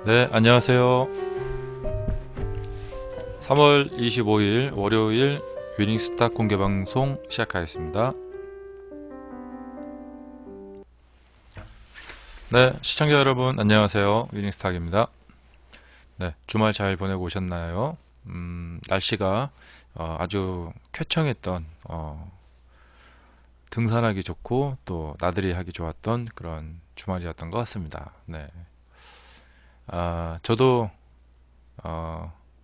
네, 안녕하세요. 3월 25일 월요일 위닝스탁 공개방송 시작하겠습니다. 네, 시청자 여러분 안녕하세요. 위닝스탁입니다. 네, 주말 잘 보내고 오셨나요? 날씨가 아주 쾌청했던 등산하기 좋고 또 나들이 하기 좋았던 그런 주말이었던 것 같습니다. 네, 저도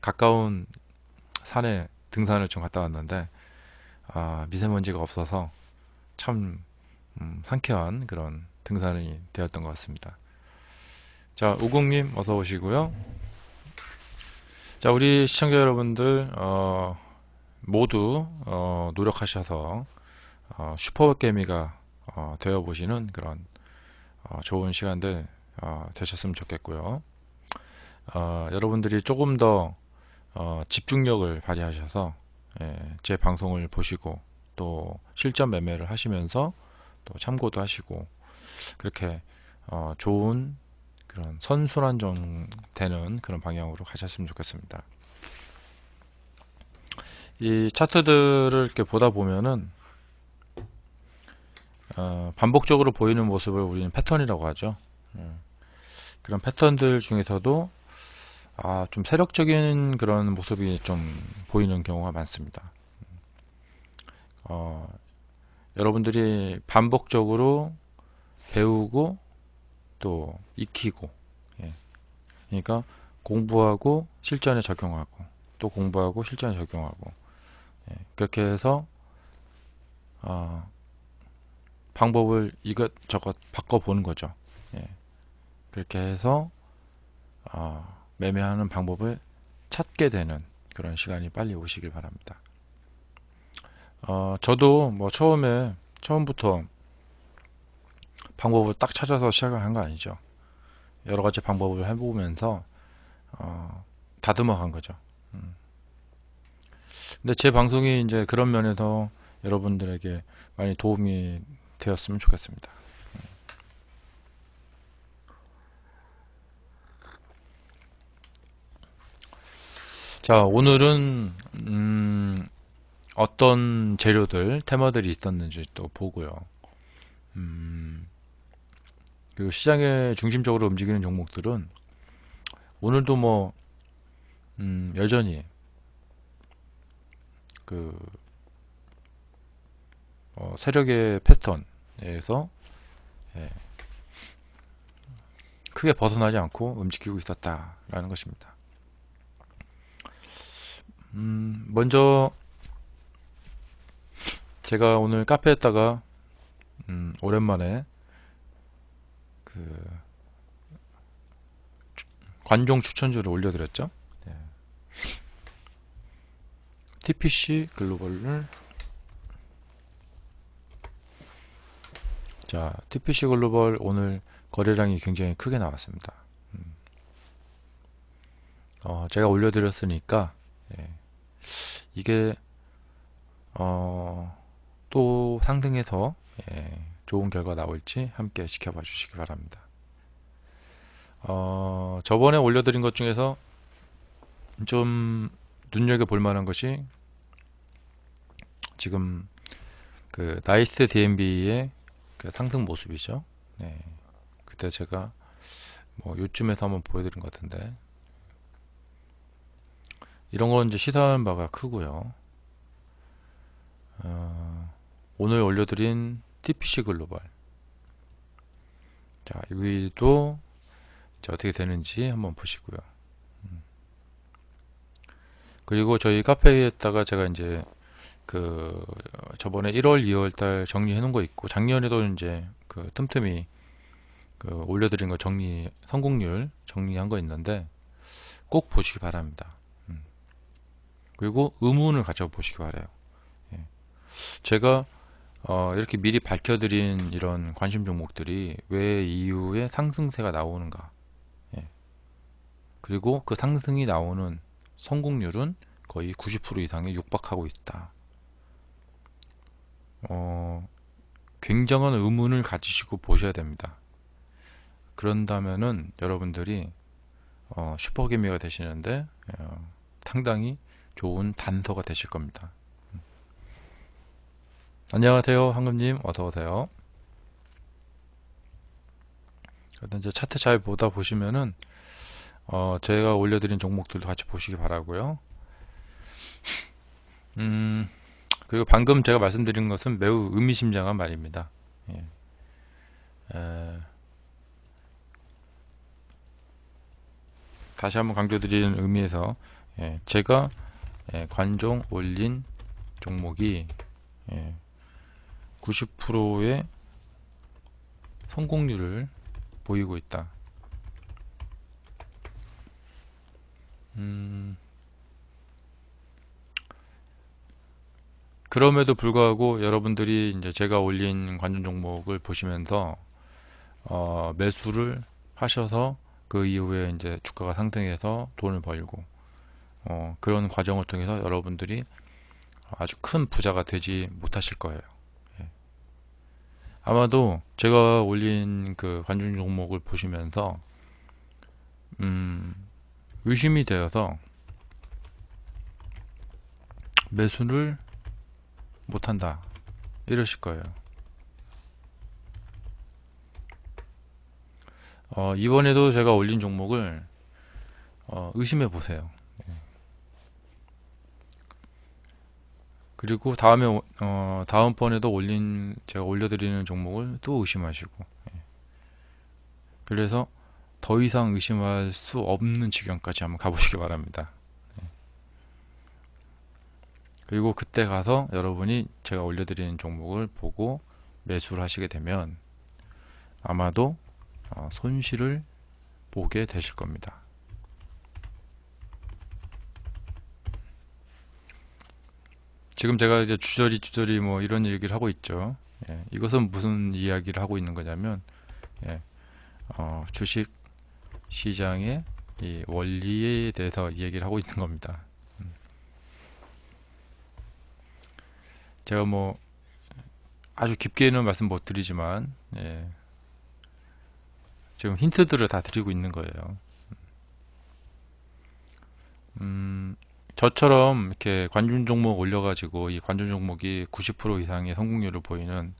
가까운 산에 등산을 좀 갔다 왔는데 미세먼지가 없어서 참 상쾌한 그런 등산이 되었던 것 같습니다. 자, 우국님 어서 오시고요. 자, 우리 시청자 여러분들 모두 노력하셔서 슈퍼개미가 되어 보시는 그런 좋은 시간들 되셨으면 좋겠고요. 여러분들이 조금 더 집중력을 발휘하셔서 제 방송을 보시고 또 실전 매매를 하시면서 또 참고도 하시고 그렇게 좋은 그런 선순환 되는 그런 방향으로 가셨으면 좋겠습니다. 이 차트들을 이렇게 보다 보면은 반복적으로 보이는 모습을 우리는 패턴이라고 하죠. 그런 패턴들 중에서도 좀 세력적인 그런 모습이 좀 보이는 경우가 많습니다. 어, 여러분들이 반복적으로 배우고 또 익히고, 예. 그러니까 공부하고 실전에 적용하고 또 공부하고 실전에 적용하고, 그렇게 해서 방법을 이것저것 바꿔보는 거죠. 예. 그렇게 해서 매매하는 방법을 찾게 되는 그런 시간이 빨리 오시길 바랍니다. 저도 뭐 처음부터 방법을 딱 찾아서 시작을 한 거 아니죠. 여러 가지 방법을 해보면서 다듬어 간 거죠. 근데 제 방송이 이제 그런 면에서 여러분들에게 많이 도움이 되었으면 좋겠습니다. 자, 오늘은 어떤 재료들, 테마들이 있었는지 또 보고요. 그리고 시장에 중심적으로 움직이는 종목들은 오늘도 뭐 여전히 그 세력의 패턴에서 예, 크게 벗어나지 않고 움직이고 있었다라는 것입니다. 먼저 제가 오늘 카페에다가 오랜만에 그 관종 추천주를 올려드렸죠. 네. TPC 글로벌을 자, TPC 글로벌 오늘 거래량이 굉장히 크게 나왔습니다. 제가 올려드렸으니까 예, 이게 또 상승해서 좋은 결과 나올지 함께 지켜봐 주시기 바랍니다. 저번에 올려드린 것 중에서 좀 눈여겨볼 만한 것이 지금 그 나이스 DNB의 그 상승 모습이죠. 네. 그때 제가 뭐 요쯤에서 한번 보여드린 것 같은데 이런 건 이제 시사하는 바가 크고요. 오늘 올려드린 TPC 글로벌 자 여기도 이제 어떻게 되는지 한번 보시고요. 그리고 저희 카페에다가 제가 이제 그 저번에 1월, 2월 달 정리해 놓은 거 있고 작년에도 이제 그 틈틈이 그 올려드린 거 성공률 정리한 거 있는데 꼭 보시기 바랍니다. 그리고 의문을 가져 보시기 바래요. 예. 제가 이렇게 미리 밝혀드린 이런 관심 종목들이 왜 이후에 상승세가 나오는가, 예. 그리고 그 상승이 나오는 성공률은 거의 90% 이상에 육박하고 있다. 굉장한 의문을 가지시고 보셔야 됩니다. 그런다면은 여러분들이 슈퍼개미가 되시는데 상당히 좋은 단서가 되실 겁니다. 안녕하세요, 황금님. 어서 오세요. 이제 차트 잘 보다 보시면은 제가 올려드린 종목들도 같이 보시기 바라고요. 그리고 방금 제가 말씀드린 것은 매우 의미심장한 말입니다. 예. 에, 다시 한번 강조드리는 의미에서 제가 관종 올린 종목이 90%의 성공률을 보이고 있다. 그럼에도 불구하고 여러분들이 이제 제가 올린 관전 종목을 보시면서 매수를 하셔서 그 이후에 이제 주가가 상승해서 돈을 벌고 그런 과정을 통해서 여러분들이 아주 큰 부자가 되지 못하실 거예요. 예. 아마도 제가 올린 그 관중 종목을 보시면서 의심이 되어서 매수를 못한다 이러실 거예요. 이번에도 제가 올린 종목을 의심해 보세요. 그리고 다음번에도 제가 올려드리는 종목을 또 의심하시고, 그래서 더 이상 의심할 수 없는 지경까지 한번 가보시기 바랍니다. 그리고 그때 가서 여러분이 제가 올려드리는 종목을 보고 매수를 하시게 되면 아마도 손실을 보게 되실 겁니다. 지금 제가 이제 주저리 뭐 이런 얘기를 하고 있죠. 이것은 무슨 이야기를 하고 있는 거냐면 주식 시장의 이 원리에 대해서 얘기를 하고 있는 겁니다. 제가 뭐 아주 깊게는 말씀 못 드리지만 지금 힌트들을 다 드리고 있는 거예요. 저처럼 이렇게 관중 종목 올려가지고 이 관중 종목이 90% 이상의 성공률을 보이는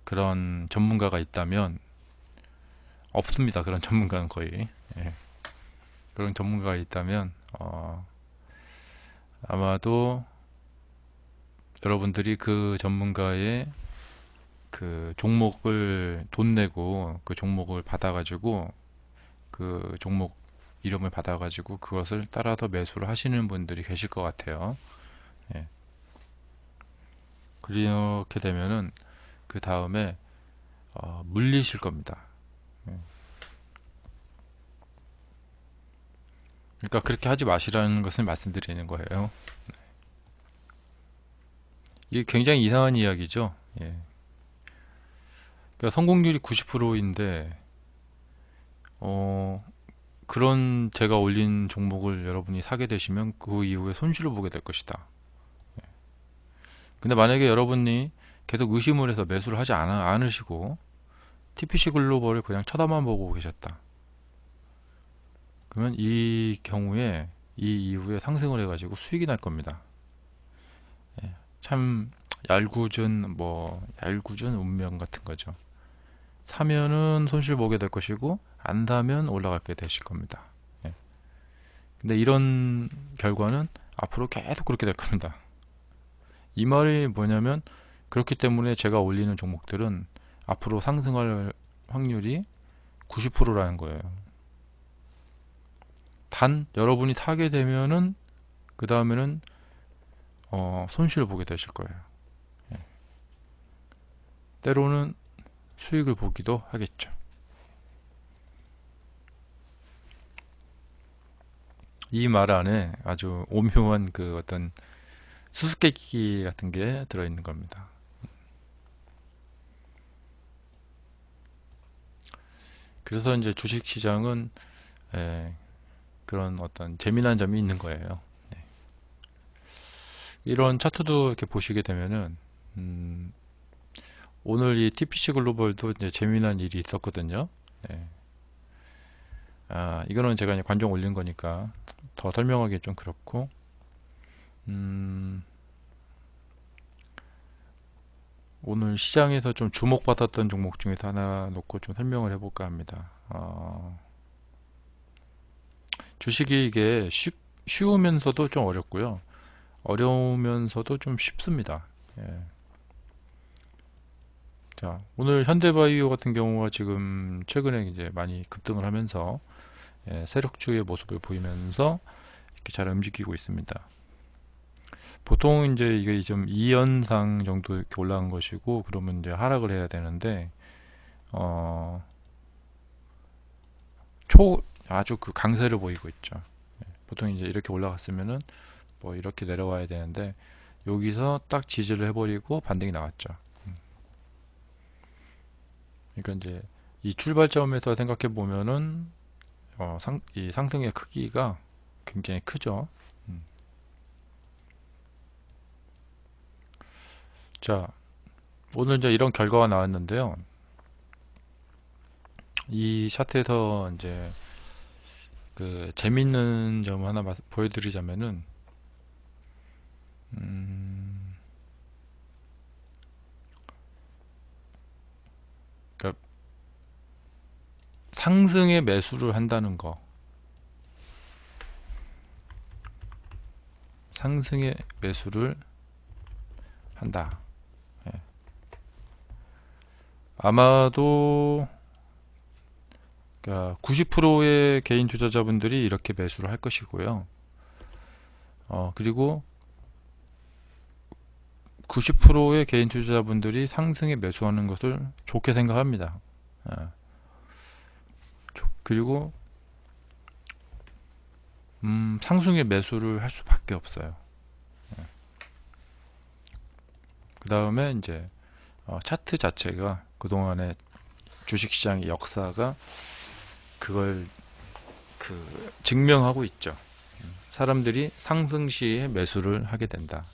그런 전문가가 있다면 없습니다. 그런 전문가는 거의 그런 전문가가 있다면 아마도 여러분들이 그 전문가의 그 종목을 돈 내고 그 종목을 받아가지고 그 종목 이름을 받아가지고 그것을 따라서 매수를 하시는 분들이 계실 것 같아요. 그렇게 되면은 그 다음에 물리실 겁니다. 그러니까 그렇게 하지 마시라는 것을 말씀드리는 거예요. 이게 굉장히 이상한 이야기죠. 그러니까 성공률이 90%인데 그런 제가 올린 종목을 여러분이 사게 되시면 그 이후에 손실을 보게 될 것이다. 근데 만약에 여러분이 계속 의심을 해서 매수를 하지 않으시고 TPC 글로벌을 그냥 쳐다만 보고 계셨다. 그러면 이 경우에 이 이후에 상승을 해가지고 수익이 날 겁니다. 참 얄궂은 운명 같은 거죠. 사면은 손실 보게 될 것이고 안 사면 올라가게 되실 겁니다. 근데 이런 결과는 앞으로 계속 그렇게 될 겁니다. 이 말이 뭐냐면 그렇기 때문에 제가 올리는 종목들은 앞으로 상승할 확률이 90%라는 거예요. 단 여러분이 사게 되면은 그 다음에는 손실을 보게 되실 거예요. 때로는 수익을 보기도 하겠죠. 이 말 안에 아주 오묘한 그 어떤 수수께끼 같은 게 들어있는 겁니다. 그래서 이제 주식 시장은 그런 어떤 재미난 점이 있는 거예요. 이런 차트도 이렇게 보시게 되면은 오늘 이 TPC 글로벌도 이제 재미난 일이 있었거든요. 이거는 제가 이제 관종 올린 거니까 더 설명하기 좀 그렇고, 음, 오늘 시장에서 좀 주목받았던 종목 중에서 하나 놓고 좀 설명을 해볼까 합니다. 주식이 이게 쉬우면서도 좀 어렵고요. 어려우면서도 좀 쉽습니다. 예. 자, 오늘 현대바이오 같은 경우가 지금 최근에 이제 많이 급등을 하면서 세력주의 모습을 보이면서 이렇게 잘 움직이고 있습니다. 보통 이제 이게 좀 2연상 정도 이렇게 올라간 것이고, 그러면 이제 하락을 해야 되는데, 어, 아주 그 강세를 보이고 있죠. 보통 이제 이렇게 올라갔으면은 뭐 이렇게 내려와야 되는데, 여기서 딱 지지를 해버리고 반등이 나왔죠. 그러니까 이제 이 출발점에서 생각해 보면은 이 상승의 크기가 굉장히 크죠. 음. 자, 오늘 이제 이런 결과가 나왔는데요. 이 차트에서 이제 그 재밌는 점 하나 보여드리자면은, 음, 그러니까 상승의 매수를 한다는 거, 상승의 매수를 한다. 예. 아마도 그러니까 90%의 개인 투자자분들이 이렇게 매수를 할 것이고요. 그리고 90%의 개인 투자자분들이 상승에 매수하는 것을 좋게 생각합니다. 예. 그리고 상승에 매수를 할 수밖에 없어요. 그 다음에 이제 차트 자체가 그동안의 주식시장의 역사가 그걸 증명하고 있죠. 사람들이 상승 시에 매수를 하게 된다.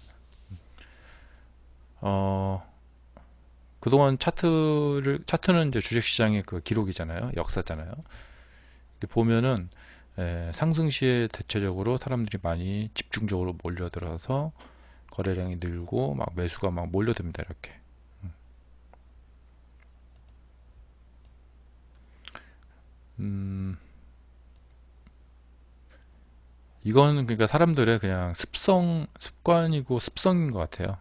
그동안 차트는 이제 주식시장의 그 기록이잖아요. 역사잖아요. 보면은 상승 시에 대체적으로 사람들이 많이 집중적으로 몰려들어서 거래량이 늘고 막 매수가 막 몰려듭니다. 이렇게. 음, 이건 그러니까 사람들의 그냥 습관이고 습성인 것 같아요.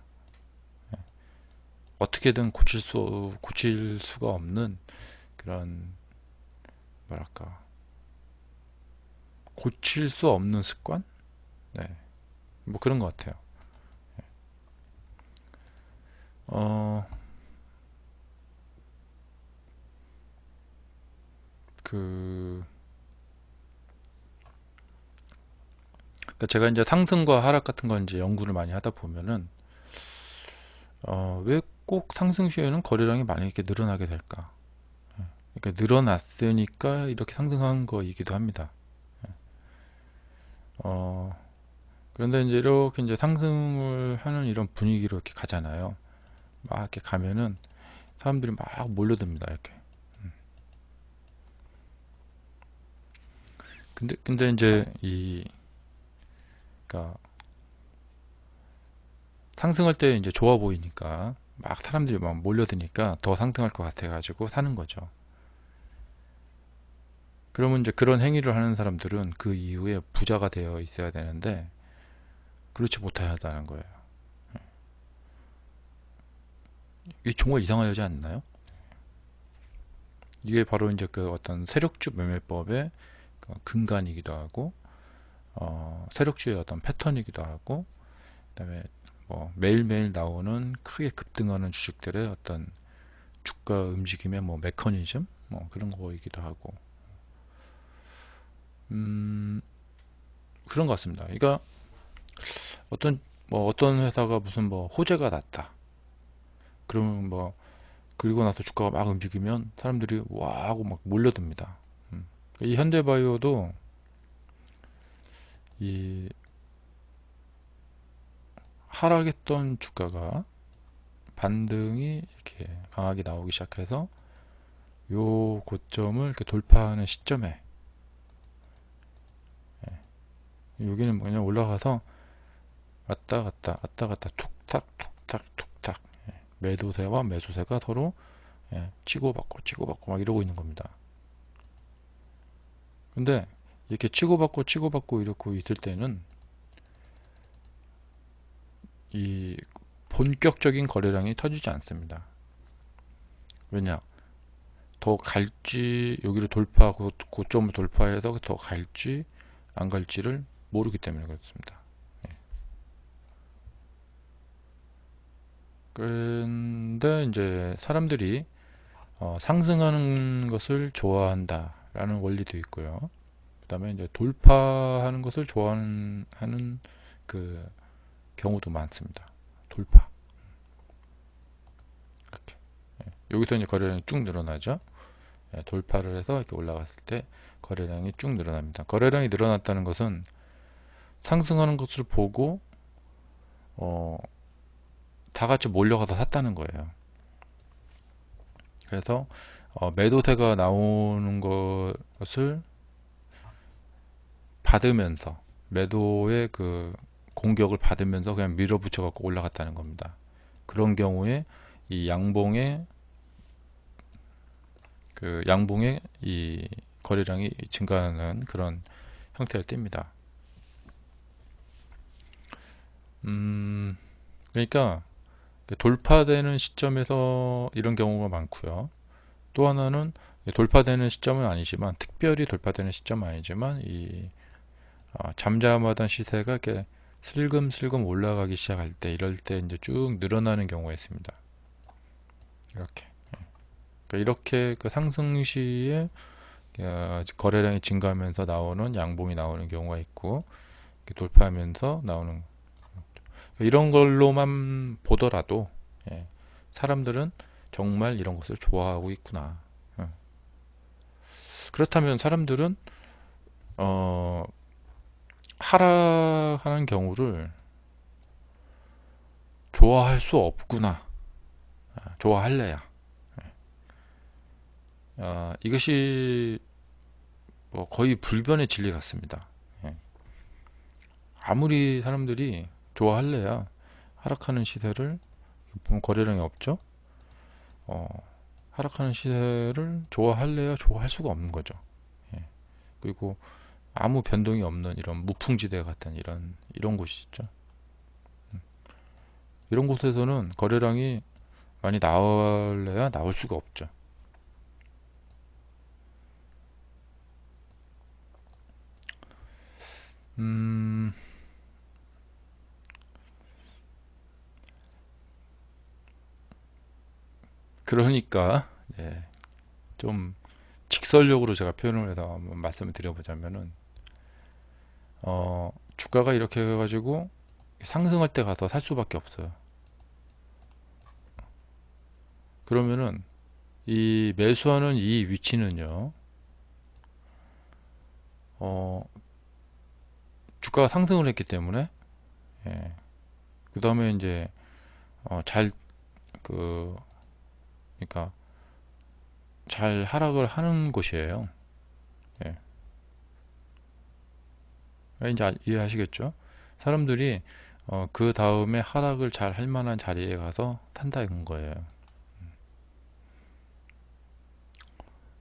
어떻게든 고칠 수가 없는 그런, 뭐랄까, 고칠 수 없는 습관? 네. 뭐 그런 것 같아요. 어, 그, 그러니까 제가 이제 상승과 하락 같은 건 이제 연구를 많이 하다 보면은, 왜 꼭 상승 시에는 거래량이 많이 이렇게 늘어나게 될까? 그러니까 늘어났으니까 이렇게 상승한 거이기도 합니다. 어, 그런데 이제 이렇게 이제 상승을 하는 이런 분위기로 이렇게 가잖아요. 막 이렇게 가면은 사람들이 막 몰려듭니다. 이렇게. 근데 이제 그러니까 상승할 때 이제 좋아 보이니까 막 사람들이 막 몰려드니까 더 상승할 것 같아가지고 사는 거죠. 그러면 이제 그런 행위를 하는 사람들은 그 이후에 부자가 되어 있어야 되는데 그렇지 못하다는 거예요. 이게 정말 이상하지 않나요? 이게 바로 이제 그 어떤 세력주 매매법의 그 근간이기도 하고, 세력주의 어떤 패턴이기도 하고, 그다음에 뭐 매일매일 나오는 크게 급등하는 주식들의 어떤 주가 움직임의 뭐 메커니즘, 뭐 그런 거이기도 하고, 음, 그런 것 같습니다. 그러니까 어떤 회사가 무슨 뭐 호재가 났다. 그러면 뭐 그리고 나서 주가가 막 움직이면 사람들이 와 하고 막 몰려듭니다. 이 현대바이오도 이 하락했던 주가가 반등이 이렇게 강하게 나오기 시작해서 요 고점을 이렇게 돌파하는 시점에 여기는 뭐냐, 올라가서 왔다 갔다 왔다 갔다 툭탁 툭탁 툭탁, 매도세와 매수세가 서로 치고받고 치고받고 막 이러고 있는 겁니다. 근데 이렇게 치고받고 치고받고 이러고 있을 때는 이 본격적인 거래량이 터지지 않습니다. 왜냐, 더 갈지, 여기를 돌파하고 고점을 돌파해서 더 갈지 안 갈지를 모르기 때문에 그렇습니다. 그런데 이제 사람들이 상승하는 것을 좋아한다 라는 원리도 있고요. 그 다음에 이제 돌파하는 것을 좋아하는 그 경우도 많습니다. 돌파. 이렇게. 여기서 이제 거래량이 쭉 늘어나죠. 돌파를 해서 이렇게 올라갔을 때 거래량이 쭉 늘어납니다. 거래량이 늘어났다는 것은 상승하는 것을 보고 다 같이 몰려가서 샀다는 거예요. 그래서 매도세가 나오는 것을 받으면서, 매도의 그 공격을 받으면서 그냥 밀어붙여 갖고 올라갔다는 겁니다. 그런 경우에 이 양봉의 이 거래량이 증가하는 그런 형태를 띱니다. 그러니까 돌파되는 시점에서 이런 경우가 많고요. 또 하나는 돌파되는 시점은 아니지만, 특별히 돌파되는 시점은 아니지만, 이 잠잠하던 시세가 이렇게 슬금슬금 올라가기 시작할 때, 이럴 때 이제 쭉 늘어나는 경우가 있습니다. 이렇게. 그러니까 이렇게 그 상승 시에 거래량이 증가하면서 나오는 양봉이 나오는 경우가 있고, 돌파하면서 나오는, 이런 걸로만 보더라도 사람들은 정말 이런 것을 좋아하고 있구나. 그렇다면 사람들은 하락하는 경우를 좋아할 수 없구나. 좋아할래야. 이것이 뭐 거의 불변의 진리 같습니다. 아무리 사람들이 좋아할래야 하락하는 시세를, 보면 거래량이 없죠. 하락하는 시세를 좋아할래야 좋아할 수가 없는 거죠. 그리고 아무 변동이 없는 이런 무풍지대 같은 이런 곳이 있죠. 이런 곳에서는 거래량이 많이 나올래야 나올 수가 없죠. 음, 그러니까 좀 직설적으로 제가 표현을 해서 한번 말씀을 드려보자면은, 주가가 이렇게 해가지고 상승할 때 가서 살 수밖에 없어요. 그러면은 이 매수하는 이 위치는요, 주가가 상승을 했기 때문에, 그 다음에 이제 잘, 그 그러니까 잘 하락을 하는 곳이에요. 예. 이제 이해하시겠죠? 사람들이 그 다음에 하락을 잘 할 만한 자리에 가서 탄다는 거예요.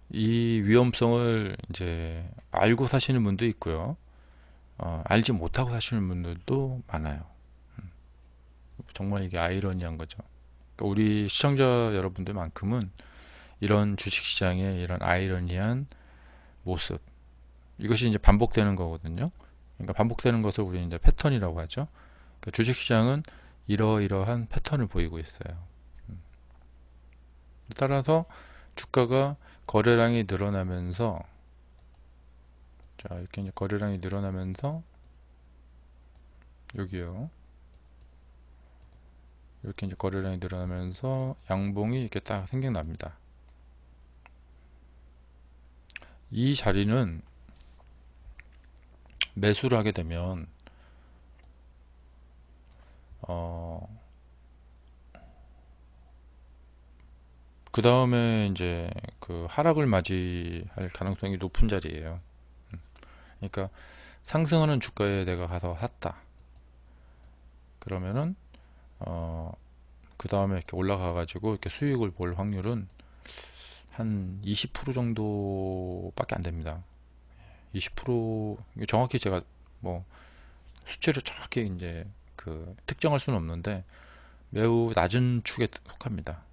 이 위험성을 이제 알고 사시는 분도 있고요. 알지 못하고 사시는 분들도 많아요. 정말 이게 아이러니한 거죠. 그러니까 우리 시청자 여러분들만큼은 이런 주식시장의 이런 아이러니한 모습, 이것이 이제 반복되는 거거든요. 그러니까 반복되는 것을 우리 이제 패턴이라고 하죠. 그러니까 주식시장은 이러이러한 패턴을 보이고 있어요. 따라서 주가가 거래량이 늘어나면서, 자, 이렇게 이제 거래량이 늘어나면서, 여기요, 이렇게 이제 거래량이 늘어나면서 양봉이 이렇게 딱 생겨납니다. 이 자리는 매수를 하게 되면 그 다음에 이제 그 하락을 맞이할 가능성이 높은 자리예요. 그러니까 상승하는 주가에 내가 가서 샀다. 그러면은 그 다음에 이렇게 올라가 가지고 이렇게 수익을 볼 확률은 한 20% 정도밖에 안 됩니다. 20% 정확히 제가 뭐 수치를 정확히 이제 그 특정할 수는 없는데 매우 낮은 축에 속합니다.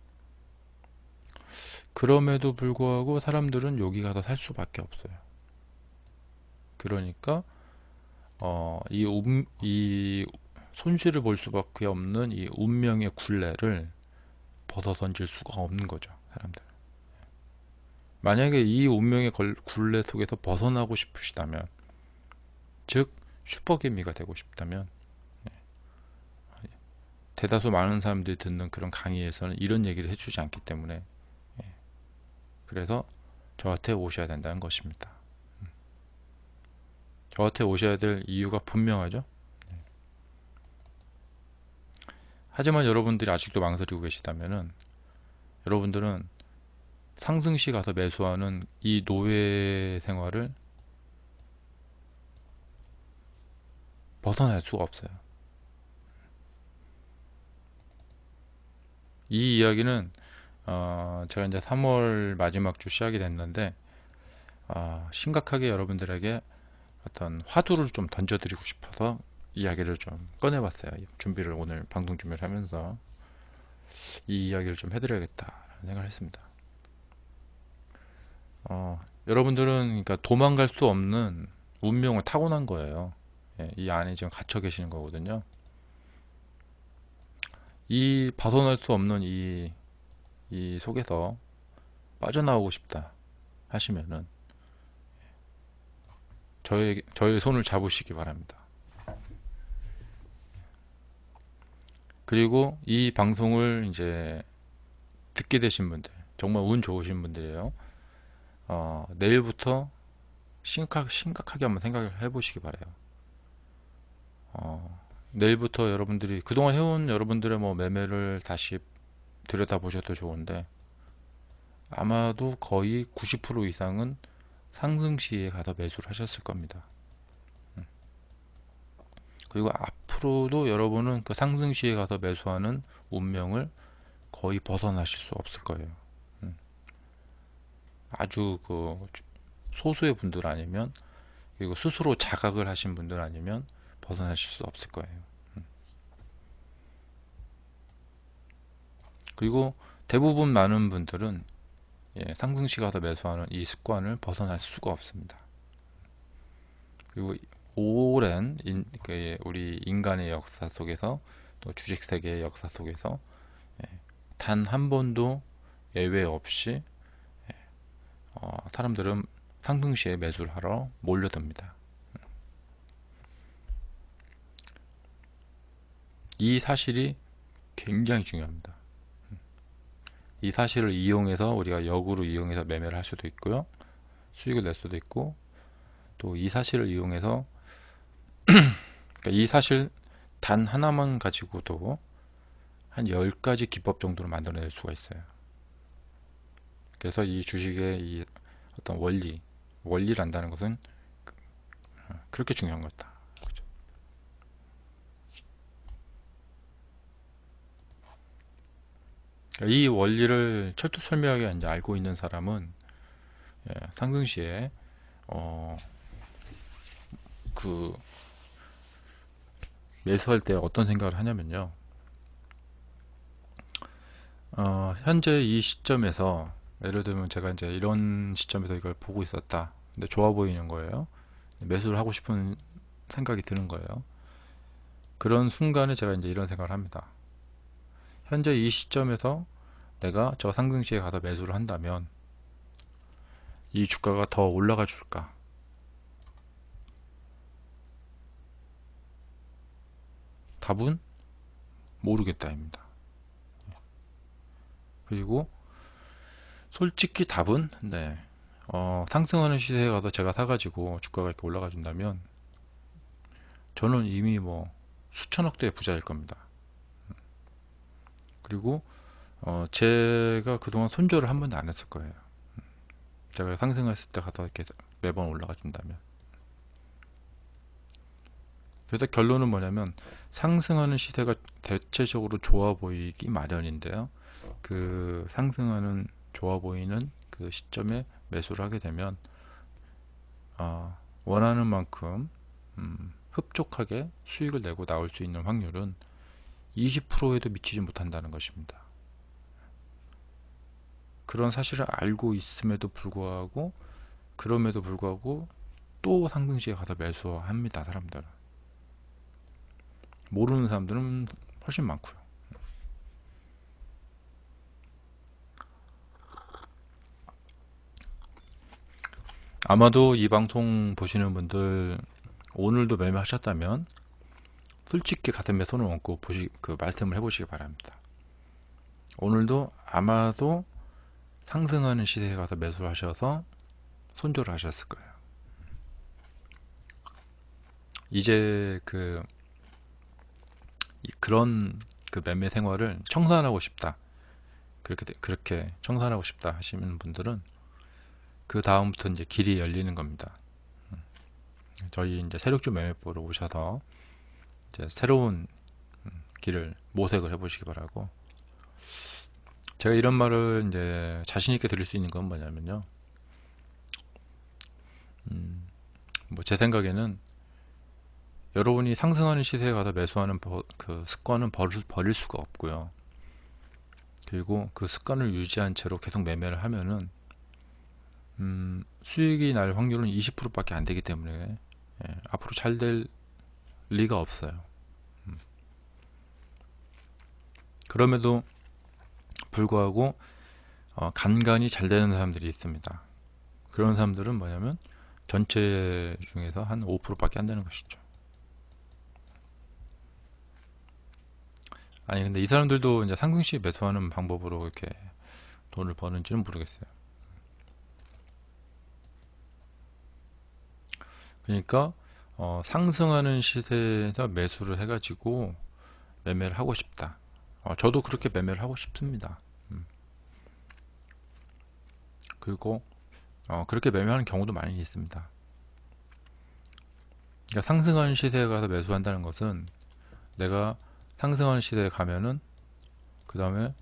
그럼에도 불구하고 사람들은 여기 가서 살 수밖에 없어요. 그러니까 이 손실을 볼 수밖에 없는 이 운명의 굴레를 벗어 던질 수가 없는 거죠, 사람들. 만약에 이 운명의 굴레 속에서 벗어나고 싶으시다면, 즉 슈퍼개미가 되고 싶다면, 대다수 많은 사람들이 듣는 그런 강의에서는 이런 얘기를 해주지 않기 때문에, 그래서 저한테 오셔야 된다는 것입니다. 저한테 오셔야 될 이유가 분명하죠. 하지만 여러분들이 아직도 망설이고 계시다면은, 여러분들은 상승시 가서 매수하는 이 노예 생활을 벗어날 수가 없어요. 이 이야기는 제가 이제 3월 마지막 주 시작이 됐는데 심각하게 여러분들에게 어떤 화두를 좀 던져드리고 싶어서 이야기를 좀 꺼내봤어요. 준비를 오늘 방송 준비를 하면서 이 이야기를 좀 해드려야겠다라는 생각을 했습니다. 여러분들은 그러니까 도망갈 수 없는 운명을 타고난 거예요. 예, 이 안에 지금 갇혀 계시는 거거든요. 이 벗어날 수 없는 이 속에서 빠져나오고 싶다 하시면은 저의 손을 잡으시기 바랍니다. 그리고 이 방송을 이제 듣게 되신 분들, 정말 운 좋으신 분들이에요. 내일부터 심각하게 한번 생각을 해보시기 바래요. 내일부터 여러분들이 그동안 해온 여러분들의 뭐 매매를 다시 들여다보셔도 좋은데 아마도 거의 90% 이상은 상승 시에 가서 매수를 하셨을 겁니다. 그리고 앞으로도 여러분은 그 상승 시에 가서 매수하는 운명을 거의 벗어나실 수 없을 거예요. 아주 그 소수의 분들 아니면, 그리고 스스로 자각을 하신 분들 아니면 벗어나실 수 없을 거예요. 그리고 대부분 많은 분들은 상승시 가서 매수하는 이 습관을 벗어날 수가 없습니다. 그리고 오랜 우리 인간의 역사 속에서, 또 주식세계의 역사 속에서 단 한 번도 예외 없이 사람들은 상승시에 매수를 하러 몰려듭니다. 이 사실이 굉장히 중요합니다. 이 사실을 이용해서 우리가 역으로 이용해서 매매를 할 수도 있고요, 수익을 낼 수도 있고, 또 이 사실을 이용해서 그러니까 이 사실 단 하나만 가지고도 한 10가지 기법 정도로 만들어낼 수가 있어요. 그래서 이 주식의 이 어떤 원리란다는 것은 그렇게 중요한 거다. 그렇죠? 이 원리를 철두철미하게 이제 알고 있는 사람은 상승시에 그 매수할 때 어떤 생각을 하냐면요. 현재 이 시점에서, 예를 들면 제가 이제 이런 시점에서 이걸 보고 있었다. 근데 좋아 보이는 거예요. 매수를 하고 싶은 생각이 드는 거예요. 그런 순간에 제가 이제 이런 생각을 합니다. 현재 이 시점에서 내가 저 상승시에 가서 매수를 한다면 이 주가가 더 올라가 줄까? 답은 모르겠다입니다. 그리고 솔직히 답은 상승하는 시세에 가서 제가 사가지고 주가가 이렇게 올라가 준다면 저는 이미 뭐 수천억대의 부자일 겁니다. 그리고 제가 그동안 손절을 한 번도 안 했을 거예요. 제가 상승했을 때 가서 이렇게 매번 올라가 준다면. 그래서 결론은 뭐냐면 상승하는 시세가 대체적으로 좋아 보이기 마련인데요. 그 상승하는 좋아 보이는 그 시점에 매수를 하게 되면 원하는 만큼 흡족하게 수익을 내고 나올 수 있는 확률은 20%에도 미치지 못한다는 것입니다. 그런 사실을 알고 있음에도 불구하고 그럼에도 불구하고 또 상승시에 가서 매수합니다. 사람들은. 모르는 사람들은 훨씬 많고요. 아마도 이 방송 보시는 분들 오늘도 매매하셨다면 솔직히 가슴에 손을 얹고 그 말씀을 해보시기 바랍니다. 오늘도 아마도 상승하는 시세에 가서 매수를 하셔서 손절을 하셨을 거예요. 이제 그런 그 매매 생활을 청산하고 싶다. 그렇게 청산하고 싶다 하시는 분들은 그 다음부터 이제 길이 열리는 겁니다. 저희 이제 세력주 매매보러 오셔서 이제 새로운 길을 모색을 해보시기 바라고. 제가 이런 말을 이제 자신 있게 드릴 수 있는 건 뭐냐면요. 뭐 제 생각에는 여러분이 상승하는 시세에 가서 매수하는 그 습관은 버릴 수가 없고요. 그리고 그 습관을 유지한 채로 계속 매매를 하면은 수익이 날 확률은 20%밖에 안 되기 때문에 앞으로 잘 될 리가 없어요. 그럼에도 불구하고 간간히 잘 되는 사람들이 있습니다. 그런 사람들은 뭐냐면 전체 중에서 한 5%밖에 안 되는 것이죠. 아니 근데 이 사람들도 이제 상승시 매수하는 방법으로 이렇게 돈을 버는지는 모르겠어요. 그러니까 상승하는 시세에서 매수를 해가지고 매매를 하고 싶다. 저도 그렇게 매매를 하고 싶습니다. 그리고 그렇게 매매하는 경우도 많이 있습니다. 그러니까 상승하는 시세에 가서 매수한다는 것은 내가 상승하는 시대에 가면은 그 다음에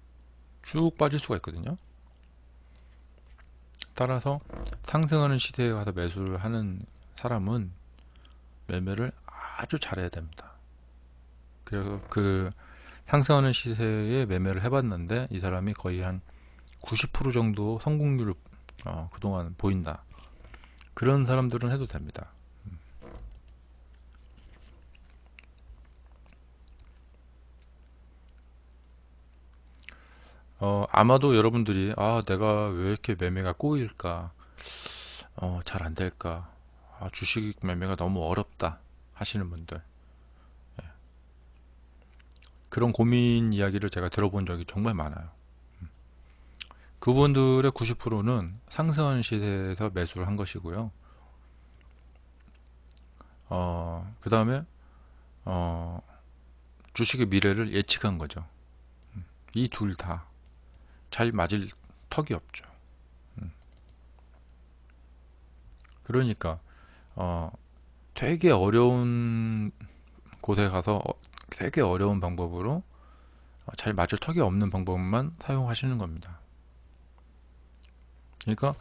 쭉 빠질 수가 있거든요. 따라서 상승하는 시대에 가서 매수를 하는 사람은 매매를 아주 잘해야 됩니다. 그래서 그 상승하는 시세에 매매를 해봤는데 이 사람이 거의 한 90% 정도 성공률을 그동안 보인다. 그런 사람들은 해도 됩니다. 아마도 여러분들이 내가 왜 이렇게 매매가 꼬일까, 잘 안 될까, 주식 매매가 너무 어렵다 하시는 분들, 그런 고민 이야기를 제가 들어본 적이 정말 많아요. 그분들의 90%는 상승하는 시세에서 매수를 한 것이고요. 그 다음에 주식의 미래를 예측한 거죠. 이 둘 다 잘 맞을 턱이 없죠. 그러니까 되게 어려운 곳에 가서 되게 어려운 방법으로 잘 맞을 턱이 없는 방법만 사용하시는 겁니다. 그러니까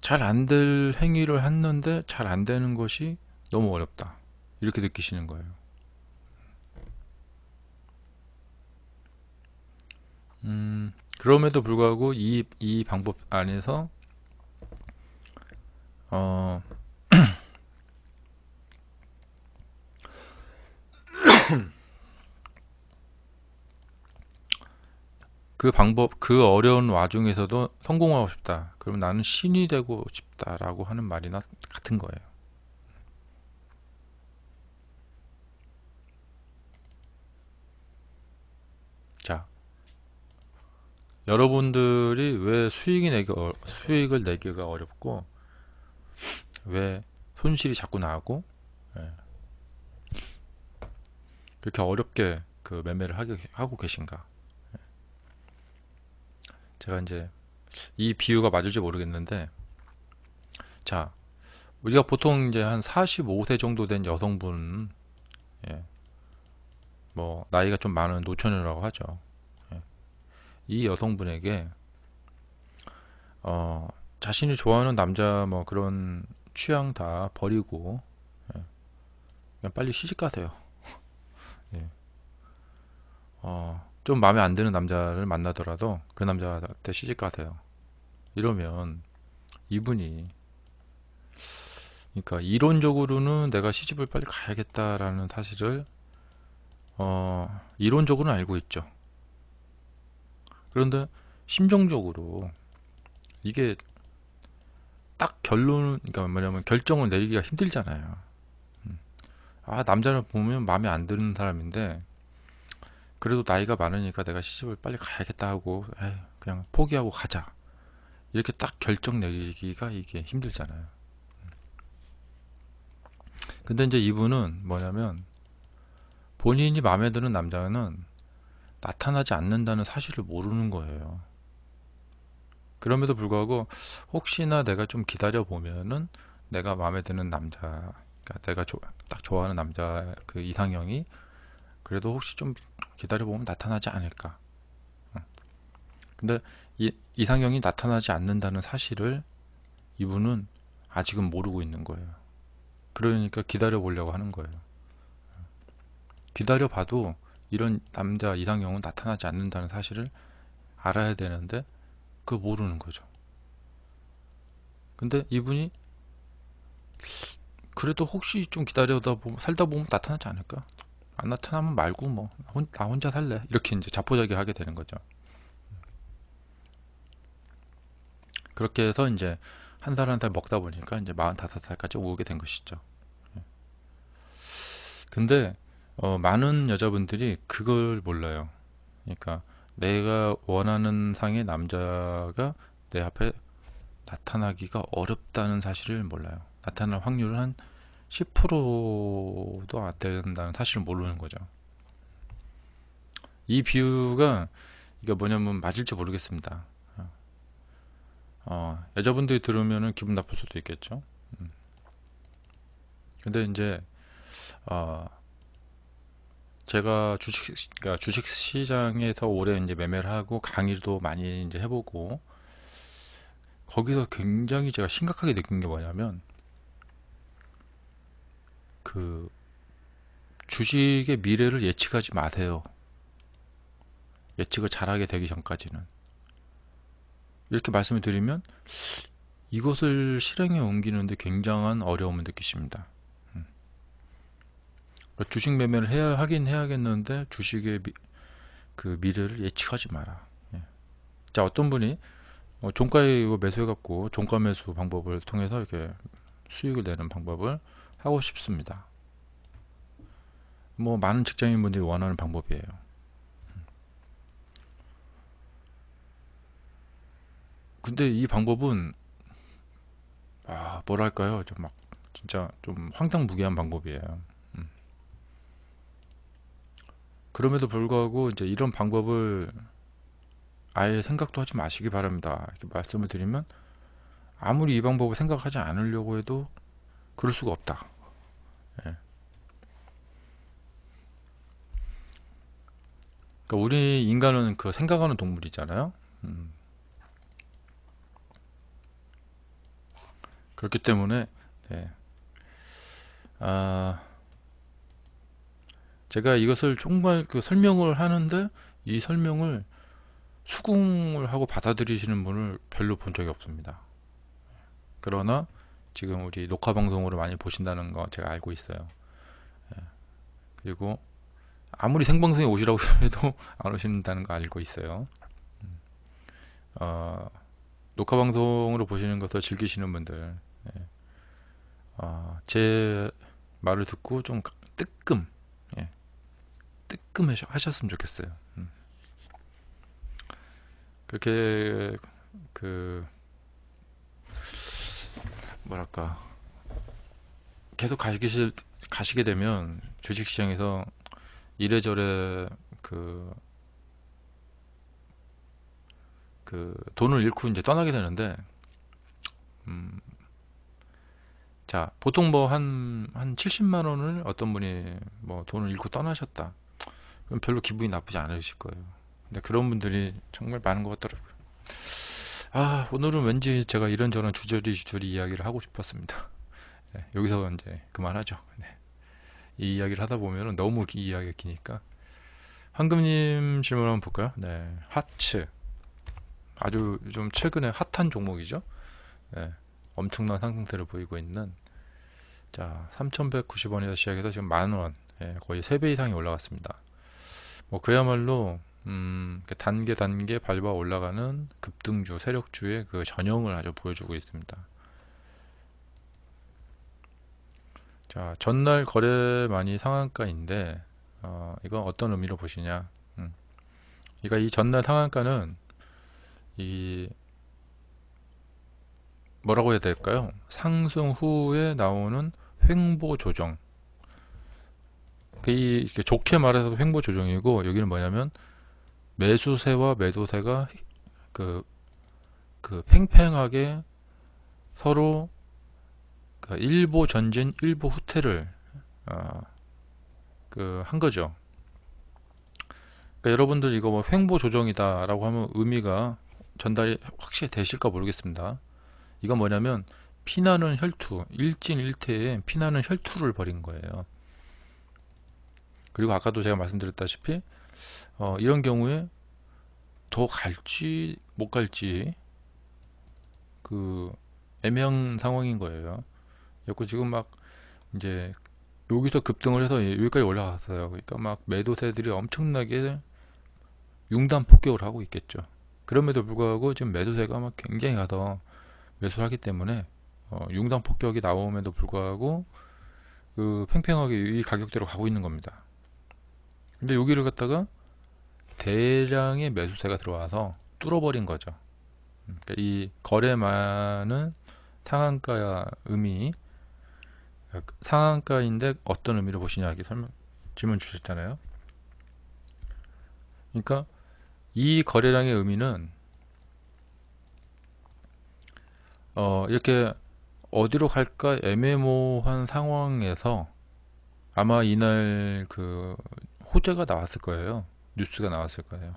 잘 안 될 행위를 했는데 잘 안 되는 것이 너무 어렵다. 이렇게 느끼시는 거예요. 그럼에도 불구하고 이 방법 안에서 어, 그 방법, 그 어려운 와중에서도 성공하고 싶다. 그럼 나는 신이 되고 싶다라고 하는 말이나 같은 거예요. 자, 여러분들이 왜 수익을 내기가 어렵고, 왜 손실이 자꾸 나고, 예, 그렇게 어렵게 그 매매를 하고 계신가? 제가 이제 이 비유가 맞을지 모르겠는데, 자, 우리가 보통 이제 한 45세 정도 된 여성분, 예, 뭐 나이가 좀 많은 노처녀라고 하죠. 예, 이 여성분에게 어, 자신이 좋아하는 남자 뭐 그런 취향 다 버리고 예, 그냥 빨리 시집 가세요. 예, 좀 마음에 안 드는 남자를 만나더라도 그 남자한테 시집 가세요. 이러면 이분이, 그러니까 이론적으로는 내가 시집을 빨리 가야겠다라는 사실을 이론적으로는 알고 있죠. 그런데 심정적으로 이게 딱 결론, 그러니까 뭐냐면 결정을 내리기가 힘들잖아요. 아, 남자를 보면 마음에 안 드는 사람인데 그래도 나이가 많으니까 내가 시집을 빨리 가야겠다 하고 에이, 그냥 포기하고 가자. 이렇게 딱 결정 내리기가 이게 힘들잖아요. 근데 이제 이분은 뭐냐면 본인이 마음에 드는 남자는 나타나지 않는다는 사실을 모르는 거예요. 그럼에도 불구하고 혹시나 내가 좀 기다려 보면은 내가 마음에 드는 남자, 그러니까 내가 딱 좋아하는 남자 그 이상형이 그래도 혹시 좀 기다려 보면 나타나지 않을까. 근데 이 이상형이 나타나지 않는다는 사실을 이분은 아직은 모르고 있는 거예요. 그러니까 기다려 보려고 하는 거예요. 기다려 봐도 이런 남자 이상형은 나타나지 않는다는 사실을 알아야 되는데 그거 모르는 거죠. 근데 이분이 그래도 혹시 좀 기다려다 보면 살다 보면 나타나지 않을까? 안 나타나면 말고 뭐 나 혼자 살래 이렇게 이제 자포자기하게 되는 거죠. 그렇게 해서 이제 한 살 한 살 먹다 보니까 이제 45살까지 오게 된 것이죠. 근데 많은 여자분들이 그걸 몰라요. 그러니까 내가 원하는 상의 남자가 내 앞에 나타나기가 어렵다는 사실을 몰라요. 나타날 확률은 한 10%도 안 된다는 사실을 모르는 거죠. 이 비유가 이게 뭐냐면 맞을지 모르겠습니다. 여자분들이 들으면 기분 나쁠 수도 있겠죠. 근데 이제 어, 제가 그러니까 주식 시장에서 오래 이제 매매를 하고 강의도 많이 이제 해보고 거기서 굉장히 제가 심각하게 느낀 게 뭐냐면 그 주식의 미래를 예측하지 마세요. 예측을 잘하게 되기 전까지는. 이렇게 말씀을 드리면 이것을 실행에 옮기는데 굉장한 어려움을 느끼십니다. 그러니까 주식 매매를 하긴 해야겠는데 주식의 그 미래를 예측하지 마라. 예. 자, 어떤 분이 종가에 이거 매수해갖고 종가 매수 방법을 통해서 이렇게 수익을 내는 방법을 하고 싶습니다. 뭐 많은 직장인분들이 원하는 방법이에요. 근데 이 방법은 뭐랄까요? 좀 막 진짜 좀 황당무계한 방법이에요. 음. 그럼에도 불구하고 이제 이런 방법을 아예 생각도 하지 마시기 바랍니다. 이렇게 말씀을 드리면 아무리 이 방법을 생각하지 않으려고 해도 그럴 수가 없다. 예. 그러니까 우리 인간은 그 생각하는 동물이잖아요. 음. 그렇기 때문에 네. 아, 제가 이것을 정말 그 설명을 하는데 이 설명을 수긍을 하고 받아들이시는 분을 별로 본 적이 없습니다. 그러나 지금 우리 녹화 방송으로 많이 보신다는 거 제가 알고 있어요. 그리고 아무리 생방송에 오시라고 해도 안 오신다는 거 알고 있어요. 어, 녹화 방송으로 보시는 것을 즐기시는 분들, 제 말을 듣고 좀 뜨끔, 예, 뜨끔 하셨으면 좋겠어요. 그렇게 그 뭐랄까 계속 가시게 되면 주식시장에서 이래저래 그, 그 돈을 잃고 이제 떠나게 되는데 음, 자, 보통 뭐 한 70만 원을 어떤 분이 뭐 돈을 잃고 떠나셨다. 그럼 별로 기분이 나쁘지 않으실 거예요. 근데 그런 분들이 정말 많은 것 같더라고요. 아, 오늘은 왠지 제가 이런저런 주저리 이야기를 하고 싶었습니다. 네, 여기서 이제 그만하죠. 네, 이 이야기를 하다 보면 너무 이 이야기가 기니까. 황금님 질문 한번 볼까요? 네, 하츠. 아주 좀 최근에 핫한 종목이죠. 네, 엄청난 상승세를 보이고 있는, 자, 3,190원에서 시작해서 지금 만원, 예, 거의 3배 이상이 올라갔습니다. 뭐 그야말로 단계 단계 밟아 올라가는 급등주, 세력주의 그 전형을 아주 보여주고 있습니다. 자, 전날 거래 많이 상한가인데, 이건 어떤 의미로 보시냐? 그러니까 이 전날 상한가는 이 뭐라고 해야 될까요? 상승 후에 나오는 횡보 조정. 이게 좋게 말해서 횡보 조정이고, 여기는 뭐냐면 매수세와 매도세가 그, 그 팽팽하게 서로 그 일보 전진, 일보 후퇴를 한 거죠. 그러니까 여러분들 이거 뭐 횡보 조정이다라고 하면 의미가 전달이 확실히 되실까 모르겠습니다. 이건 뭐냐면 피나는 혈투, 일진일퇴에 피나는 혈투를 벌인 거예요. 그리고 아까도 제가 말씀드렸다시피 이런 경우에 더 갈지 못 갈지 그 애매한 상황인 거예요. 그래서 지금 막 이제 여기서 급등을 해서 여기까지 올라갔어요. 그러니까 막 매도세들이 엄청나게 융단 폭격을 하고 있겠죠. 그럼에도 불구하고 지금 매도세가 막 굉장히 가서 매수를 하기 때문에 융단 폭격이 나옴에도 불구하고 그 팽팽하게 이 가격대로 가고 있는 겁니다. 근데 여기를 갖다가 대량의 매수세가 들어와서 뚫어버린 거죠. 그러니까 이 거래만은 상한가 의미, 상한가인데 어떤 의미로 보시냐 이렇게 질문 주셨잖아요. 그러니까 이 거래량의 의미는 이렇게 어디로 갈까 애매모호한 상황에서 아마 이날 그 호재가 나왔을 거예요. 뉴스가 나왔을 거예요.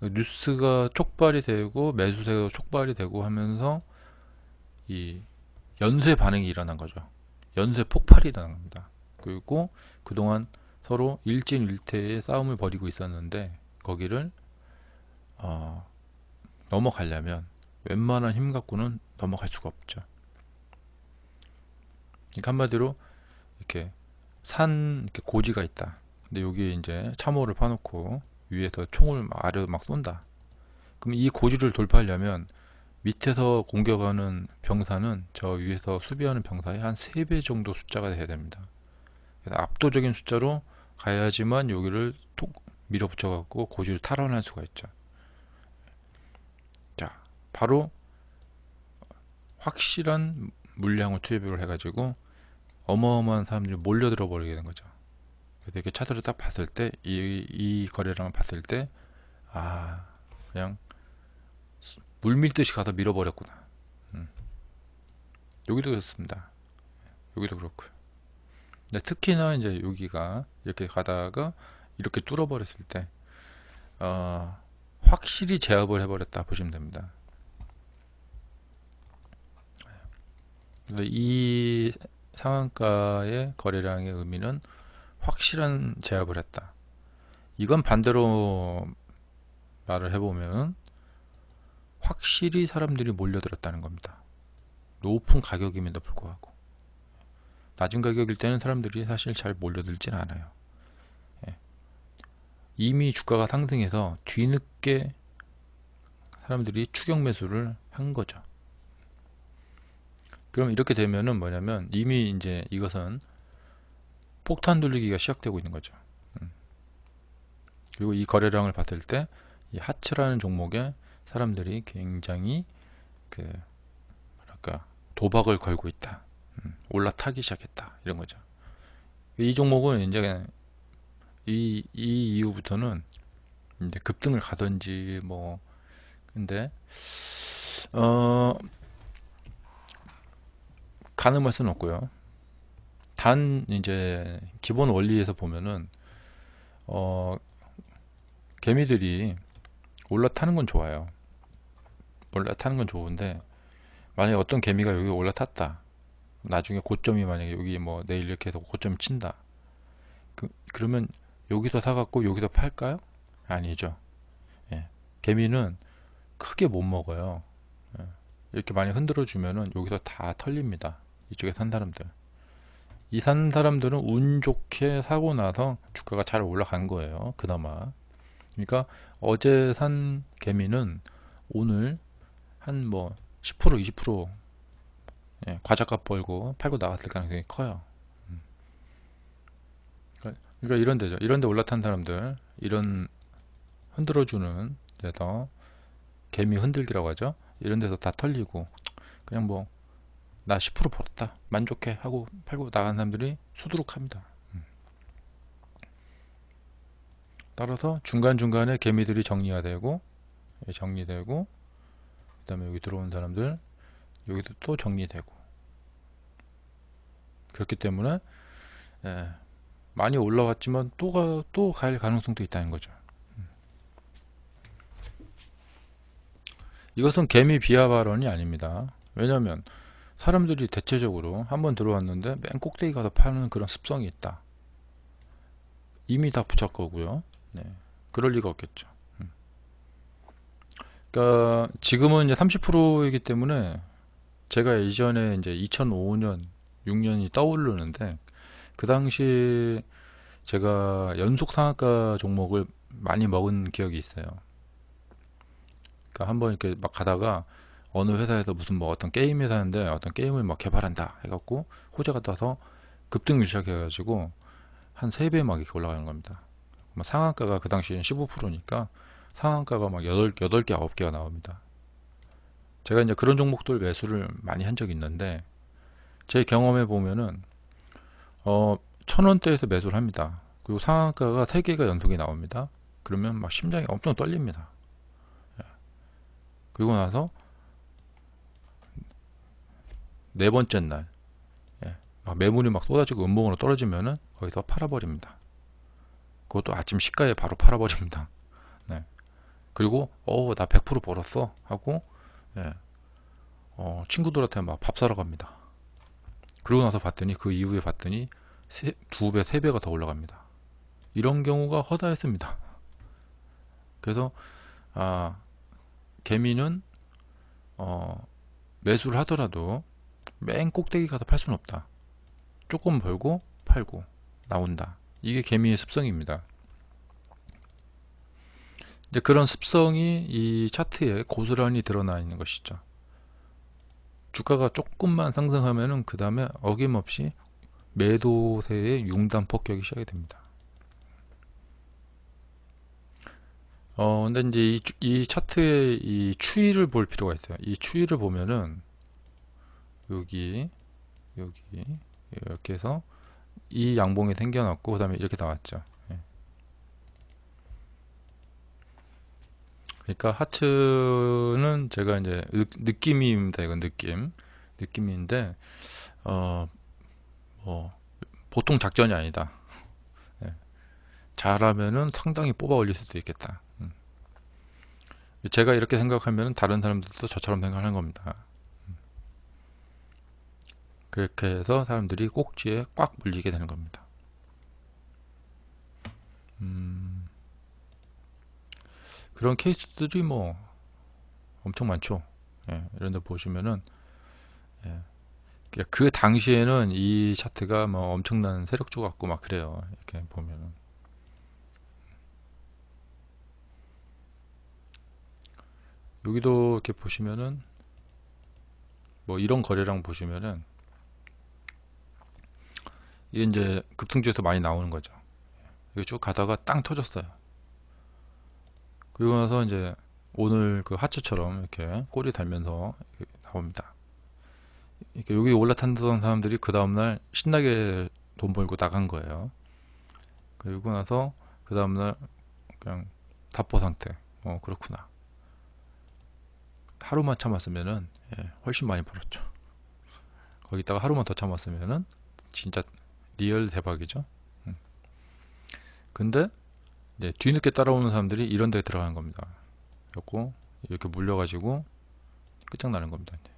뉴스가 촉발이 되고 매수세가 촉발이 되고 하면서 이 연쇄 반응이 일어난 거죠. 연쇄 폭발이 일어난 겁니다. 그리고 그동안 서로 일진일퇴의 싸움을 벌이고 있었는데 거기를 넘어가려면 웬만한 힘 갖고는 넘어갈 수가 없죠. 그러니까 한마디로 이렇게 이렇게 고지가 있다. 근데 여기에 이제 참호를 파놓고 위에서 총을 아래로 막 쏜다. 그럼 이 고지를 돌파하려면 밑에서 공격하는 병사는 저 위에서 수비하는 병사의 한 3배 정도 숫자가 돼야 됩니다. 그래서 압도적인 숫자로 가야지만 여기를 톡 밀어붙여 갖고 고지를 탈환할 수가 있죠. 자, 바로 확실한 물량을 투입을 해가지고 어마어마한 사람들이 몰려들어 버리게 된 거죠. 그래서 이렇게 차트를 딱 봤을 때, 이 거래량을 봤을 때, 아, 그냥 물밀듯이 가서 밀어버렸구나. 여기도 그렇습니다. 여기도 그렇고요. 근데 특히나 이제 여기가 이렇게 가다가 이렇게 뚫어버렸을 때, 확실히 제압을 해버렸다 보시면 됩니다. 근데 이 상한가의 거래량의 의미는 확실한 제압을 했다. 이건 반대로 말을 해보면 확실히 사람들이 몰려들었다는 겁니다. 높은 가격임에도 불구하고 낮은 가격일 때는 사람들이 사실 잘 몰려들진 않아요. 예. 이미 주가가 상승해서 뒤늦게 사람들이 추격 매수를 한 거죠. 그럼 이렇게 되면은 뭐냐면 이미 이제 이것은 폭탄 돌리기가 시작되고 있는 거죠. 그리고 이 거래량을 봤을 때 이 하츠라는 종목에 사람들이 굉장히 그 뭐랄까 도박을 걸고 있다. 올라타기 시작했다. 이런 거죠. 이 종목은 이제 이 이후부터는 이제 급등을 가든지 뭐 근데 가늠할 수는 없고요. 단 이제 기본 원리에서 보면은 어, 개미들이 올라타는 건 좋아요. 올라타는 건 좋은데 만약에 어떤 개미가 여기 올라탔다. 나중에 고점이 만약에 여기 뭐 내일 이렇게 해서 고점 친다. 그러면 여기서 사갖고 여기서 팔까요? 아니죠. 예. 개미는 크게 못 먹어요. 예. 이렇게 많이 흔들어 주면은 여기서 다 털립니다. 이쪽에 산 사람들. 이 산 사람들은 운 좋게 사고 나서 주가가 잘 올라간 거예요. 그나마. 그러니까 어제 산 개미는 오늘 한 뭐 10% 20% 예, 과자값 벌고 팔고 나갔을 가능성이 커요. 그러니까 이런 데죠. 이런 데 올라탄 사람들, 이런 흔들어주는 데서 개미 흔들기라고 하죠. 이런 데서 다 털리고 그냥 뭐 나 10% 벌었다 만족해 하고 팔고 나간 사람들이 수두룩합니다. 따라서 중간중간에 개미들이 정리가 되고 예, 정리되고 그 다음에 여기 들어온 사람들 여기도 또 정리되고 그렇기 때문에 예, 많이 올라왔지만 또 갈 가능성도 있다는 거죠. 이것은 개미 비하 발언이 아닙니다. 왜냐하면 사람들이 대체적으로 한번 들어왔는데 맨 꼭대기 가서 파는 그런 습성이 있다. 이미 다 붙였 거고요. 네, 그럴 리가 없겠죠. 그러니까 지금은 이제 30%이기 때문에 제가 예전에 이제 2005년, 6년이 떠오르는데 그 당시 제가 연속 상한가 종목을 많이 먹은 기억이 있어요. 그러니까 한번 이렇게 막 가다가 어느 회사에서 무슨 뭐 어떤 게임 회사인데 어떤 게임을 막 개발한다 해갖고 호재가 떠서 급등을 시작해가지고 한 3배 막 이렇게 올라가는 겁니다. 상한가가 그 당시엔 15%니까 상한가가 막 8개, 9개가 나옵니다. 제가 이제 그런 종목들 매수를 많이 한 적이 있는데 제 경험에 보면은 1000원대에서 매수를 합니다. 그리고 상한가가 3개가 연속이 나옵니다. 그러면 막 심장이 엄청 떨립니다. 그리고 나서 네 번째 날 막 매물이 막 쏟아지고 음봉으로 떨어지면은 거기서 팔아버립니다. 그것도 아침 시가에 바로 팔아버립니다. 네. 그리고 나 100% 벌었어 하고 예, 친구들한테 막 밥 사러 갑니다. 그러고 나서 봤더니 그 이후에 봤더니 2배, 3배가 더 올라갑니다. 이런 경우가 허다했습니다. 그래서 아, 개미는 매수를 하더라도 맨 꼭대기 가서 팔 수는 없다. 조금 벌고 팔고 나온다. 이게 개미의 습성입니다. 이제 그런 습성이 이 차트에 고스란히 드러나 있는 것이죠. 주가가 조금만 상승하면은 그 다음에 어김없이 매도세의 융단 폭격이 시작이 됩니다. 근데 이제 이 차트의 이 추이를 볼 필요가 있어요. 이 추이를 보면은 여기 이렇게 해서 이 양봉이 생겨났고 그 다음에 이렇게 나왔죠. 예. 그러니까 하츠는 제가 이제 느낌입니다. 이건 느낌인데 뭐 보통 작전이 아니다. 예. 잘하면은 상당히 뽑아 올릴 수도 있겠다. 제가 이렇게 생각하면 다른 사람들도 저처럼 생각하는 겁니다. 그렇게 해서 사람들이 꼭지에 꽉 물리게 되는 겁니다. 그런 케이스들이 뭐 엄청 많죠. 예, 이런 데 보시면은 예, 그 당시에는 이 차트가 뭐 엄청난 세력주 같고 막 그래요. 이렇게 보면은 여기도 이렇게 보시면은 뭐 이런 거래량 보시면은 이게 이제 급등주에서 많이 나오는 거죠. 여기 쭉 가다가 땅 터졌어요. 그리고 나서 이제 오늘 그 하츠처럼 이렇게 꼬리 달면서 이렇게 나옵니다. 이렇게 여기 올라탄던 사람들이 그 다음날 신나게 돈 벌고 나간 거예요. 그리고 나서 그 다음날 그냥 답보 상태. 그렇구나. 하루만 참았으면은 훨씬 많이 벌었죠. 거기다가 하루만 더 참았으면은 진짜 리얼 대박이죠. 음. 근데 이제 뒤늦게 따라오는 사람들이 이런 데에 들어가는 겁니다. 그래갖고 이렇게 물려가지고 끝장나는 겁니다. 이제.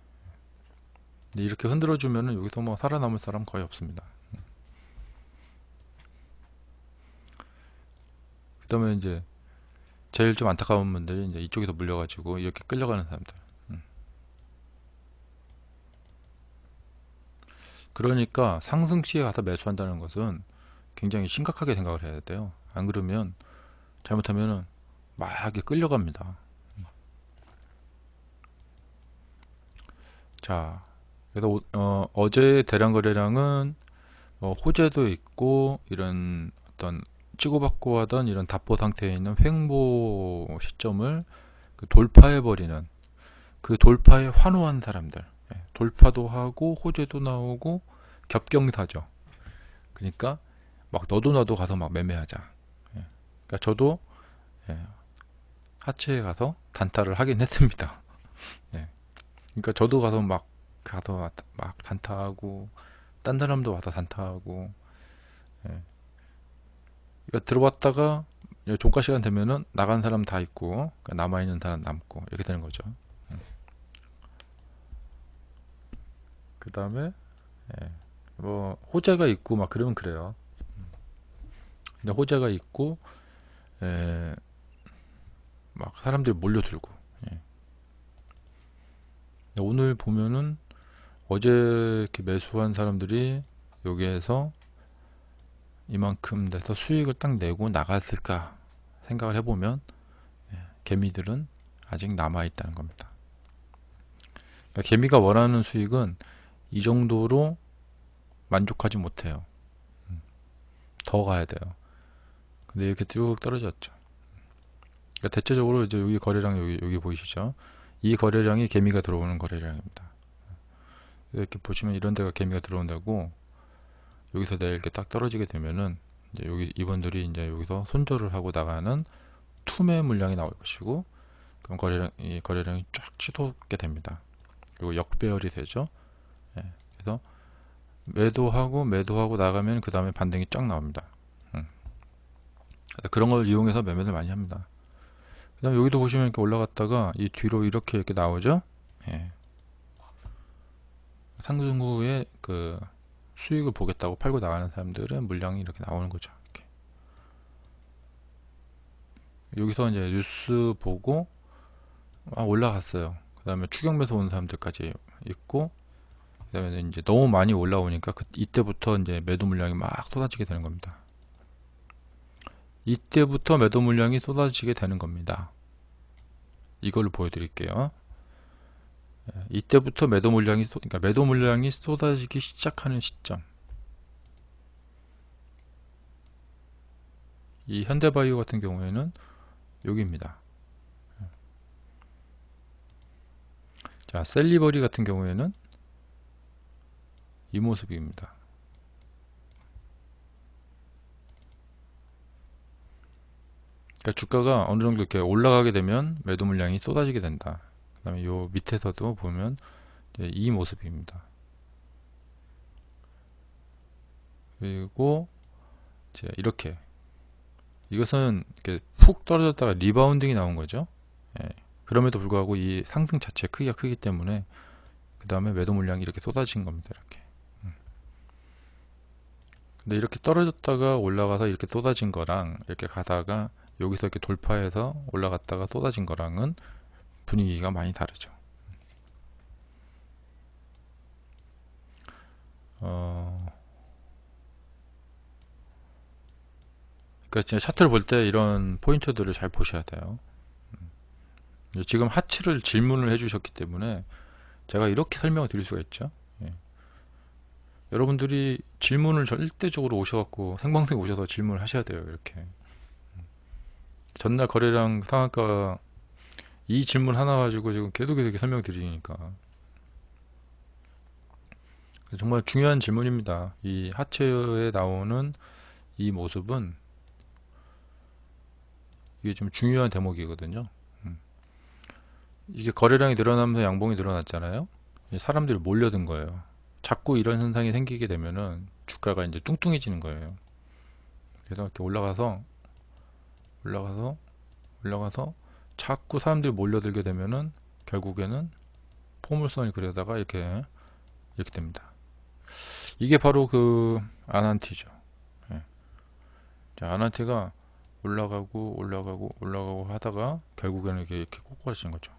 근데 이렇게 흔들어주면은 여기서 뭐 살아남을 사람 거의 없습니다. 그 다음에 이제 제일 좀 안타까운 분들이 이제 이쪽에서 물려가지고 이렇게 끌려가는 사람들. 그러니까 상승 시에 가서 매수한다는 것은 굉장히 심각하게 생각을 해야 돼요. 안 그러면 잘못하면은 막 이렇게 끌려갑니다. 자, 그래서 어제 대량 거래량은 호재도 있고 이런 어떤 치고받고 하던 이런 답보 상태에 있는 횡보 시점을 돌파해 버리는 그 돌파에 환호한 사람들, 돌파도 하고 호재도 나오고 겹경사죠. 그러니까 막 너도 나도 가서 막 매매하자. 그러니까 저도 예, 하체에 가서 단타를 하긴 했습니다. 예. 그러니까 저도 가서 막 단타하고 딴 사람도 와서 단타하고 예. 그러니까 들어왔다가 종가 시간 되면은 나간 사람 다 있고 그러니까 남아있는 사람 남고 이렇게 되는 거죠. 그 다음에 뭐 호재가 있고 막 그러면 그래요. 근데 호재가 있고 에, 막 사람들이 몰려들고 예. 오늘 보면은 어제 이렇게 매수한 사람들이 여기에서 이만큼 돼서 수익을 딱 내고 나갔을까 생각을 해보면 개미들은 아직 남아 있다는 겁니다. 그러니까 개미가 원하는 수익은 이 정도로 만족하지 못해요. 더 가야 돼요. 근데 이렇게 쭉 떨어졌죠. 그러니까 대체적으로 이제 여기 거래량 여기 보이시죠? 이 거래량이 개미가 들어오는 거래량입니다. 이렇게 보시면 이런 데가 개미가 들어온다고 여기서 내일 이렇게 딱 떨어지게 되면은 이제 여기 이분들이 이제 여기서 손절을 하고 나가는 투매 물량이 나올 것이고 그럼 이 거래량이 쫙 치솟게 됩니다. 그리고 역배열이 되죠. 예, 그래서 매도하고 나가면 그 다음에 반등이 쫙 나옵니다. 그런 걸 이용해서 매매를 많이 합니다. 그 다음에 여기도 보시면 이렇게 올라갔다가 이 뒤로 이렇게 나오죠. 예. 상승 후에 그 수익을 보겠다고 팔고 나가는 사람들은 물량이 이렇게 나오는 거죠. 이렇게. 여기서 이제 뉴스 보고 올라갔어요. 그 다음에 추격 매수 온 사람들까지 있고 그 다음에 이제 너무 많이 올라오니까 이때부터 이제 매도 물량이 막 쏟아지게 되는 겁니다. 이때부터 매도 물량이 쏟아지게 되는 겁니다. 이걸로 보여드릴게요. 이때부터 그러니까 매도 물량이 쏟아지기 시작하는 시점. 이 현대바이오 같은 경우에는 여기입니다. 자, 셀리버리 같은 경우에는 이 모습입니다. 그러니까 주가가 어느 정도 이렇게 올라가게 되면 매도 물량이 쏟아지게 된다. 그 다음에 요 밑에서도 보면 이 모습입니다. 그리고 이제 이렇게 이것은 이렇게 푹 떨어졌다가 리바운딩이 나온 거죠. 예. 그럼에도 불구하고 이 상승 자체 크기가 크기 때문에 그 다음에 매도 물량이 이렇게 쏟아진 겁니다. 이렇게. 근데 이렇게 떨어졌다가 올라가서 이렇게 쏟아진 거랑 이렇게 가다가 여기서 이렇게 돌파해서 올라갔다가 쏟아진 거랑은 분위기가 많이 다르죠. 그러니까 진짜 차트를 볼 때 이런 포인트들을 잘 보셔야 돼요. 지금 하치를 질문을 해주셨기 때문에 제가 이렇게 설명을 드릴 수가 있죠. 예. 여러분들이 질문을 절대적으로 오셔갖고 생방송에 오셔서 질문을 하셔야 돼요. 이렇게 전날 거래량 상한가 이 질문 하나 가지고 지금 계속 이렇게 설명드리니까 정말 중요한 질문입니다. 이 하체에 나오는 이 모습은 이게 좀 중요한 대목이거든요. 이게 거래량이 늘어나면서 양봉이 늘어났잖아요. 사람들이 몰려든 거예요. 자꾸 이런 현상이 생기게 되면은 주가가 이제 뚱뚱해지는 거예요. 그래서 이렇게 올라가서 자꾸 사람들이 몰려들게 되면은 결국에는 포물선이 그려다가 이렇게 됩니다. 이게 바로 그 아난티죠. 예. 자, 아난티가 올라가고 하다가 결국에는 이렇게 꼬꾸라지는 거죠.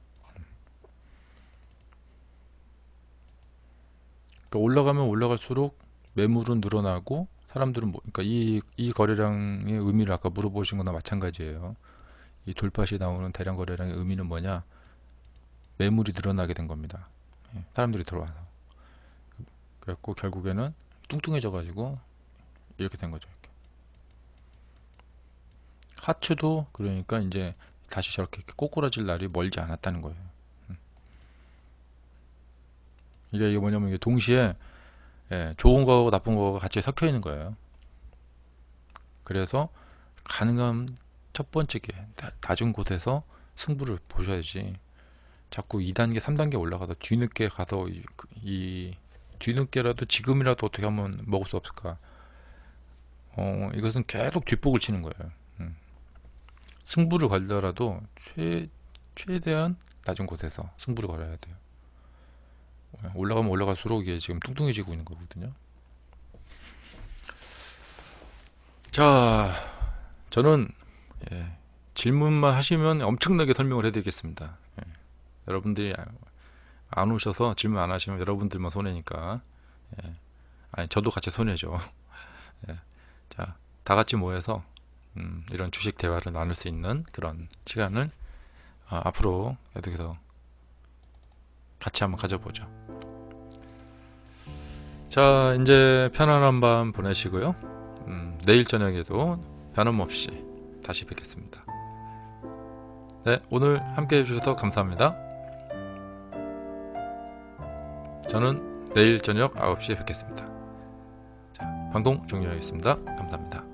그러니까 올라가면 올라갈수록 매물은 늘어나고 사람들은 그러니까 이 거래량의 의미를 아까 물어보신 거나 마찬가지예요. 이 돌파시 나오는 대량 거래량의 의미는 뭐냐? 매물이 늘어나게 된 겁니다. 예, 사람들이 들어와서. 그래갖고 결국에는 뚱뚱해져 가지고 이렇게 된 거죠. 이렇게. 하츠도 그러니까 이제 다시 저렇게 꼬꾸라질 날이 멀지 않았다는 거예요. 이게 뭐냐면 이게 동시에 좋은 거하고 나쁜 거가 같이 섞여 있는 거예요. 그래서 가능한 첫 번째 게 낮은 곳에서 승부를 보셔야지 자꾸 2단계 3단계 올라가서 뒤늦게 가서 이 뒤늦게라도 지금이라도 어떻게 하면 먹을 수 없을까. 이것은 계속 뒷북을 치는 거예요. 승부를 걸더라도 최대한 낮은 곳에서 승부를 걸어야 돼요. 올라가면 올라갈수록 이게 지금 뚱뚱해지고 있는 거거든요. 자, 저는 질문만 하시면 엄청나게 설명을 해드리겠습니다. 여러분들이 안 오셔서 질문 안 하시면 여러분들만 손해니까. 아니, 저도 같이 손해죠. 자, 다 같이 모여서 이런 주식 대화를 나눌 수 있는 그런 시간을 앞으로 계속해서 같이 한번 가져보죠. 자, 이제 편안한 밤 보내시고요. 내일 저녁에도 변함없이 다시 뵙겠습니다. 네, 오늘 함께 해주셔서 감사합니다. 저는 내일 저녁 9시에 뵙겠습니다. 자, 방송 종료하겠습니다. 감사합니다.